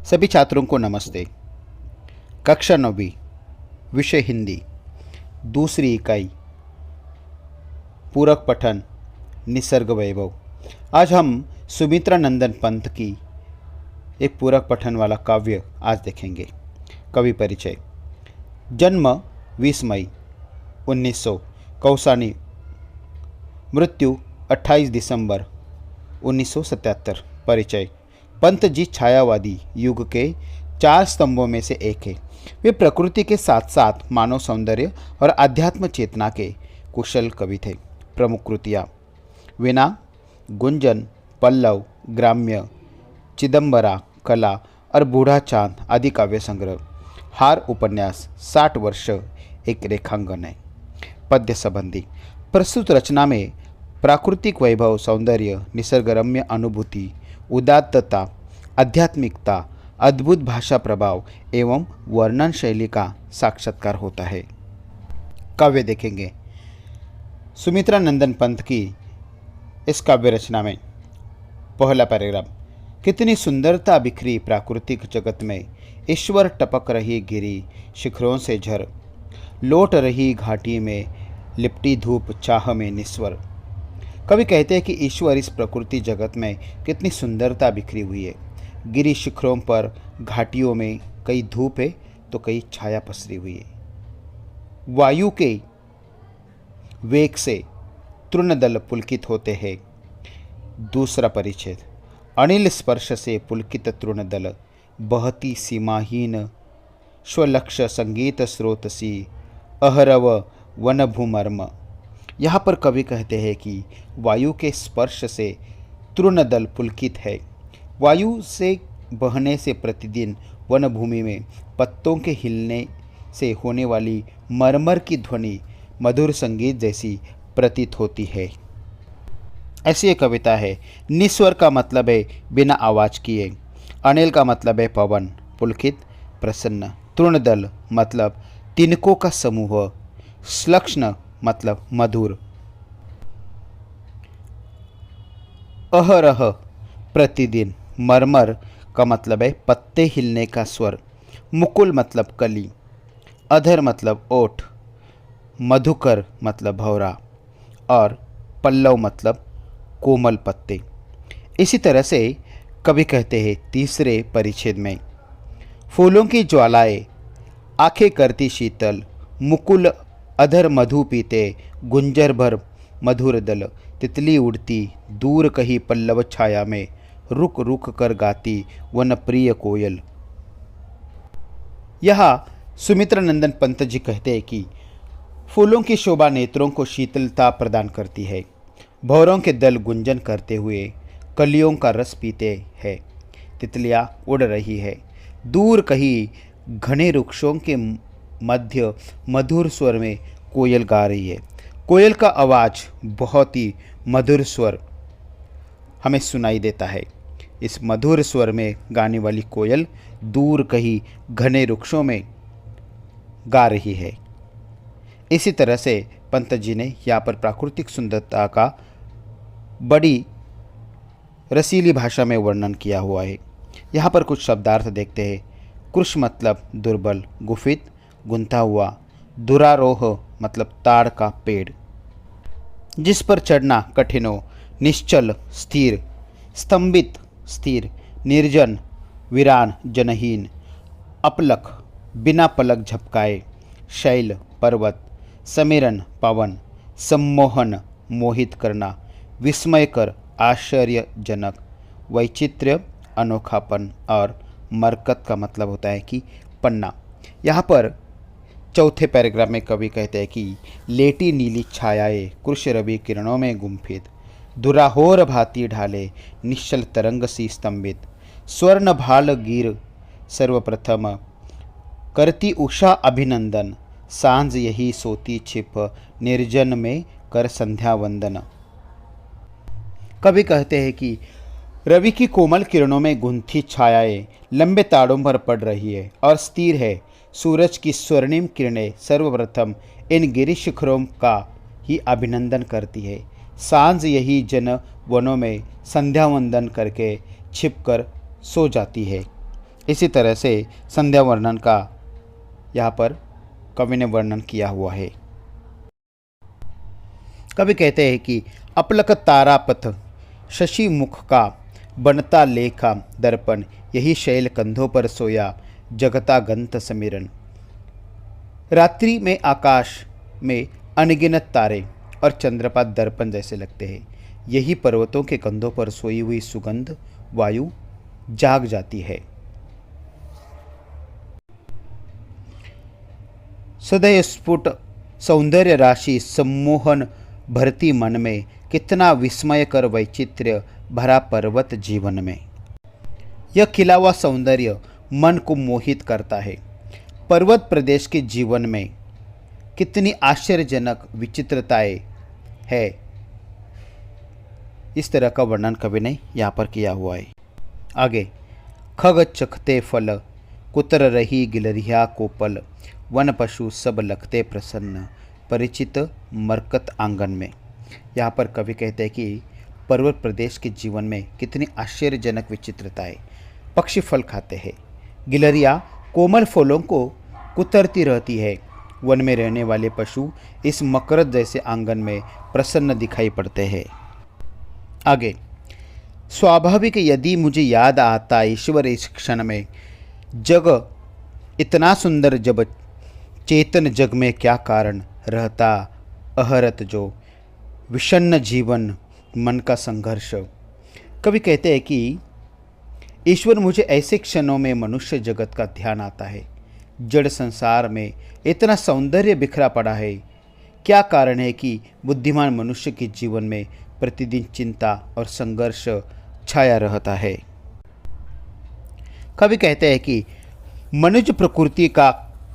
सभी छात्रों को नमस्ते। कक्षा 9वीं, विषय हिंदी, दूसरी इकाई, पूरक पठन निसर्ग वैभव। आज हम सुमित्रा नंदन पंत की एक पूरक पठन वाला काव्य आज देखेंगे। कवि परिचय। जन्म 20 मई 1900 कौसानी, मृत्यु 28 दिसंबर 1977। परिचय। पंत जी छायावादी युग के 4 स्तंभों में से एक है। वे प्रकृति के साथ साथ मानव सौंदर्य और आध्यात्म चेतना के कुशल कवि थे। प्रमुख कृतियाँ: वीणा, गुंजन, पल्लव, ग्राम्य, चिदंबरा, कला और बूढ़ा चांद आदि काव्य संग्रह। हार उपन्यास, 60 वर्ष एक रेखांकन है। पद्य संबंधी। प्रस्तुत रचना में प्राकृतिक वैभव, सौंदर्य, निसर्गरम्य अनुभूति, उदात्तता, आध्यात्मिकता, अद्भुत भाषा प्रभाव एवं वर्णन शैली का साक्षात्कार होता है। काव्य देखेंगे। सुमित्रा नंदन पंत की इस काव्य रचना में पहला पैराग्राफ। कितनी सुंदरता बिखरी प्राकृतिक जगत में, ईश्वर टपक रही गिरी शिखरों से झर, लौट रही घाटी में लिपटी धूप चाह में निस्वर। कवि कहते हैं कि ईश्वर इस प्रकृति जगत में कितनी सुंदरता बिखरी हुई है। गिरी शिखरों पर, घाटियों में कई धूप है तो कई छाया पसरी हुई है। वायु के वेग से तृणदल पुलकित होते हैं। दूसरा परिच्छेद। अनिल स्पर्श से पुलकित तृणदल, बहती सीमाहीन स्वलक्ष्य संगीत स्रोत सी, अहरव वन भूमर्म। यहाँ पर कवि कहते हैं कि वायु के स्पर्श से तृणदल पुलकित है। वायु से बहने से प्रतिदिन वनभूमि में पत्तों के हिलने से होने वाली मरमर की ध्वनि मधुर संगीत जैसी प्रतीत होती है। ऐसी एक कविता है। निस्वर का मतलब है बिना आवाज किए। अनिल का मतलब है पवन, पुलकित, प्रसन्न। तृणदल मतलब तिनकों का समूह। श्लक्ष्ण मतलब मधुर। अहरह प्रतिदिन। मरमर का मतलब है पत्ते हिलने का स्वर। मुकुल मतलब कली। अधर मतलब ओठ। मधुकर मतलब भौरा और पल्लव मतलब कोमल पत्ते। इसी तरह से कवि कहते हैं तीसरे परिच्छेद में, फूलों की ज्वालाएं आंखें करती शीतल, मुकुल अधर मधु पीते, गुंजर भर मधुर दल, तितली उड़ती दूर कहीं पल्लव छाया में, रुक रुक कर गाती वन प्रिय कोयल। यहाँ सुमित्रा नंदन पंत जी कहते हैं कि फूलों की शोभा नेत्रों को शीतलता प्रदान करती है। भौरों के दल गुंजन करते हुए कलियों का रस पीते हैं। तितलियाँ उड़ रही है। दूर कहीं घने वृक्षों के मध्य मधुर स्वर में कोयल गा रही है। कोयल का आवाज़ बहुत ही मधुर स्वर हमें सुनाई देता है। इस मधुर स्वर में गाने वाली कोयल दूर कहीं घने वृक्षों में गा रही है। इसी तरह से पंत जी ने यहाँ पर प्राकृतिक सुंदरता का बड़ी रसीली भाषा में वर्णन किया हुआ है। यहाँ पर कुछ शब्दार्थ देखते हैं। कृश मतलब दुर्बल, गुफित, गुंथा हुआ। दुरारोह मतलब ताड़ का पेड़, जिस पर चढ़ना कठिन हो। निश्चल स्थिर, स्तंभित स्थिर, निर्जन वीरान जनहीन, अपलक बिना पलक झपकाए। शैल पर्वत, समीरन पवन, सम्मोहन मोहित करना, विस्मयकर आश्चर्यजनक, वैचित्र्य अनोखापन और मरकत का मतलब होता है कि पन्ना। यहाँ पर चौथे पैराग्राफ में कवि कहते हैं कि लेटी नीली छायाएं कृष रवि किरणों में गुम्फित, दुराहोर भांति ढाले निश्चल तरंग सी स्तंभित, स्वर्ण भाल गिर सर्वप्रथम, करती उषा अभिनंदन, सांझ यही सोती छिप, निर्जन में कर संध्या वंदन। कवि कहते हैं कि रवि की कोमल किरणों में गुंथी छायाएं लंबे ताड़ों पर पड़ रही है और स्थिर है। सूरज की स्वर्णिम किरणें सर्वप्रथम इन गिरि शिखरों का ही अभिनंदन करती है। सांझ यही जन वनों में संध्या वंदन करके छिपकर सो जाती है। इसी तरह से संध्या वर्णन का यहाँ पर कवि ने वर्णन किया हुआ है। कवि कहते हैं कि अपलक तारापथ शशि मुख का बनता लेखा दर्पण, यही शैल कंधों पर सोया जगता गंत समीरन। रात्रि में आकाश में अनगिनत तारे और चंद्रपात दर्पण जैसे लगते हैं। यही पर्वतों के कंधों पर सोई हुई सुगंध वायु जाग जाती है। सदैव स्फुट सौंदर्य राशि सम्मोहन भरती मन में, कितना विस्मयकर वैचित्र्य भरा पर्वत जीवन में। यह खिला हुआ सौंदर्य मन को मोहित करता है। पर्वत प्रदेश के जीवन में कितनी आश्चर्यजनक विचित्रताएं है, इस तरह का वर्णन कवि ने यहाँ पर किया हुआ है। आगे, खग चखते फल कुतर रही गिलरिया कोपल, वन पशु सब लखते प्रसन्न परिचित मरकत आंगन में। यहाँ पर कवि कहते हैं कि पर्वत प्रदेश के जीवन में कितनी आश्चर्यजनक विचित्रता है। पक्षी फल खाते हैं, गिलरिया कोमल फलों को कुतरती रहती है। वन में रहने वाले पशु इस मकरद जैसे आंगन में प्रसन्न दिखाई पड़ते हैं। आगे, स्वाभाविक यदि मुझे याद आता ईश्वर इस क्षण में, जग इतना सुंदर जब चेतन जग में क्या कारण रहता अहरत जो, विषन्न जीवन मन का संघर्ष। कवि कहते हैं कि ईश्वर मुझे ऐसे क्षणों में मनुष्य जगत का ध्यान आता है। जड़ संसार में इतना सौंदर्य बिखरा पड़ा है, क्या कारण है कि बुद्धिमान मनुष्य के जीवन में प्रतिदिन चिंता और संघर्ष छाया रहता है। कवि कहते हैं कि मनुष्य प्रकृति का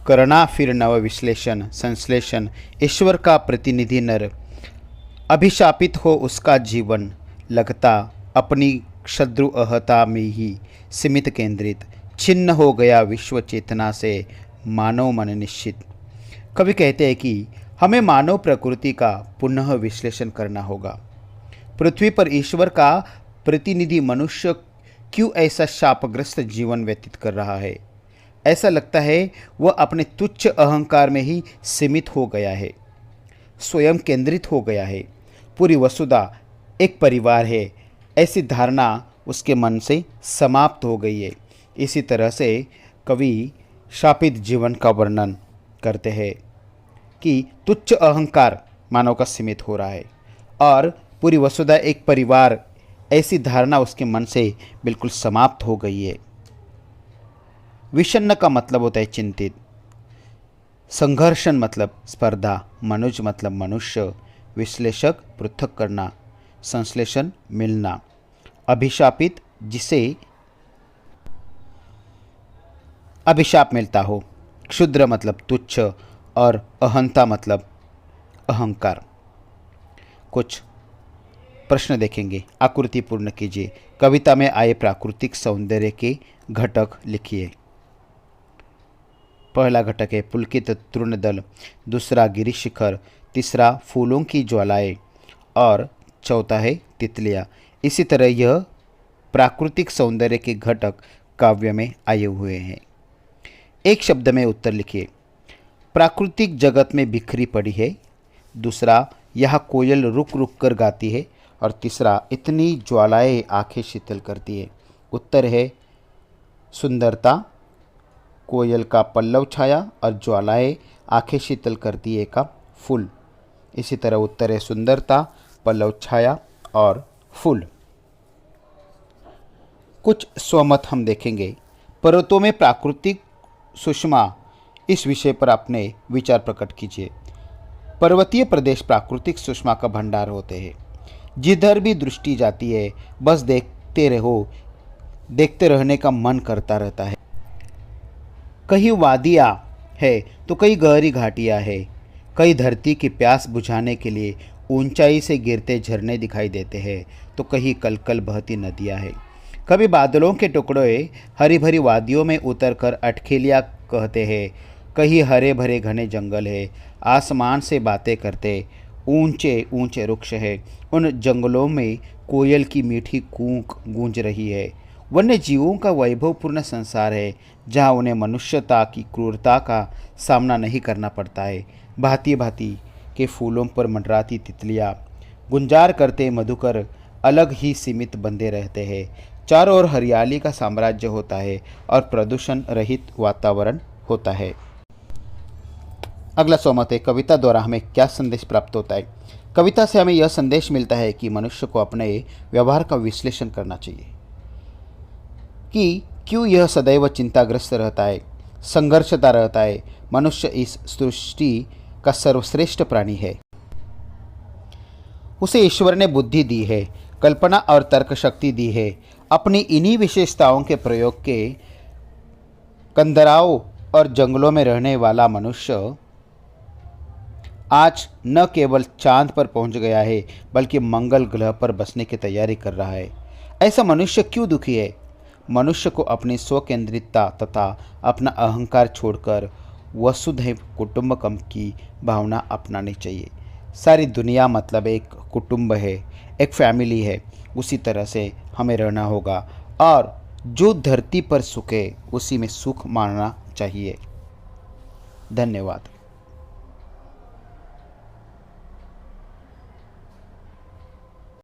करना फिर नव विश्लेषण संश्लेषण, ईश्वर का प्रतिनिधि नर अभिशापित हो उसका जीवन, लगता अपनी क्षद्रु अहता में ही सीमित केंद्रित, छिन्न हो गया विश्व चेतना से मानव मन निश्चित। कवि कहते हैं कि हमें मानव प्रकृति का पुनः विश्लेषण करना होगा। पृथ्वी पर ईश्वर का प्रतिनिधि मनुष्य क्यों ऐसा शापग्रस्त जीवन व्यतीत कर रहा है। ऐसा लगता है वह अपने तुच्छ अहंकार में ही सीमित हो गया है, स्वयं केंद्रित हो गया है। पूरी वसुधा एक परिवार है, ऐसी धारणा उसके मन से समाप्त हो गई है। इसी तरह से कवि शापित जीवन का वर्णन करते हैं कि तुच्छ अहंकार मानव का सीमित हो रहा है और पूरी वसुधा एक परिवार, ऐसी धारणा उसके मन से बिल्कुल समाप्त हो गई है। विषन्न का मतलब होता है चिंतित, संघर्षण मतलब स्पर्धा, मनुज मतलब मनुष्य, विश्लेषक पृथक करना, संश्लेषण मिलना, अभिशापित जिसे अभिशाप मिलता हो, क्षुद्र मतलब तुच्छ और अहंता मतलब अहंकार। कुछ प्रश्न देखेंगे, आकृति पूर्ण कीजिए। कविता में आए प्राकृतिक सौंदर्य के घटक लिखिए। पहला घटक है पुलकित तृणदल, दूसरा गिरिशिखर, तीसरा फूलों की ज्वालाएं और चौथा है तितलियाँ। इसी तरह यह प्राकृतिक सौंदर्य के घटक काव्य में आए हुए हैं। एक शब्द में उत्तर लिखिए। प्राकृतिक जगत में बिखरी पड़ी है, दूसरा यह कोयल रुक रुक कर गाती है और तीसरा इतनी ज्वालाएं आंखें शीतल करती है। उत्तर है सुंदरता, कोयल का पल्लव छाया और ज्वालाएं आंखें शीतल करती है का फूल। इसी तरह उत्तर है सुंदरता, पल्लव छाया और फूल। कुछ स्वमत हम देखेंगे। पर्वतों में प्राकृतिक सुषमा, इस विषय पर अपने विचार प्रकट कीजिए। पर्वतीय प्रदेश प्राकृतिक सुषमा का भंडार होते हैं। जिधर भी दृष्टि जाती है बस देखते रहो, देखते रहने का मन करता रहता है। कहीं वादियाँ है तो कई गहरी घाटियाँ है, कई धरती की प्यास बुझाने के लिए ऊंचाई से गिरते झरने दिखाई देते हैं तो कहीं कलकल बहती नदियाँ हैं। कभी बादलों के टुकड़े हरी भरी वादियों में उतरकर अटखेलियाँ कहते हैं, कहीं हरे भरे घने जंगल है, आसमान से बातें करते ऊंचे ऊंचे वृक्ष है। उन जंगलों में कोयल की मीठी कूक गूंज रही है। वन्य जीवों का वैभवपूर्ण संसार है जहाँ उन्हें मनुष्यता की क्रूरता का सामना नहीं करना पड़ता है। भांति भांति के फूलों पर मंडराती तितलियाँ गुंजार करते मधुकर अलग ही सीमित बंधे रहते हैं। चारों ओर हरियाली का साम्राज्य होता है और प्रदूषण रहित वातावरण होता है। अगला सोमत है, कविता द्वारा हमें क्या संदेश प्राप्त होता है। कविता से हमें यह संदेश मिलता है कि मनुष्य को अपने व्यवहार का विश्लेषण करना चाहिए कि क्यों यह सदैव चिंताग्रस्त रहता है, संघर्षता रहता है। मनुष्य इस सृष्टि का सर्वश्रेष्ठ प्राणी है। उसे ईश्वर ने बुद्धि दी है, कल्पना और तर्क शक्ति दी है। अपनी इन्हीं विशेषताओं के प्रयोग के कंदराओं और जंगलों में रहने वाला मनुष्य आज न केवल चांद पर पहुंच गया है बल्कि मंगल ग्रह पर बसने की तैयारी कर रहा है। ऐसा मनुष्य क्यों दुखी है? मनुष्य को अपनी स्वकेंद्रितता तथा अपना अहंकार छोड़कर वसुधैव कुटुंबकम की भावना अपनानी चाहिए। सारी दुनिया मतलब एक कुटुंब है, एक फैमिली है। उसी तरह से हमें रहना होगा और जो धरती पर सुख है उसी में सुख मानना चाहिए। धन्यवाद।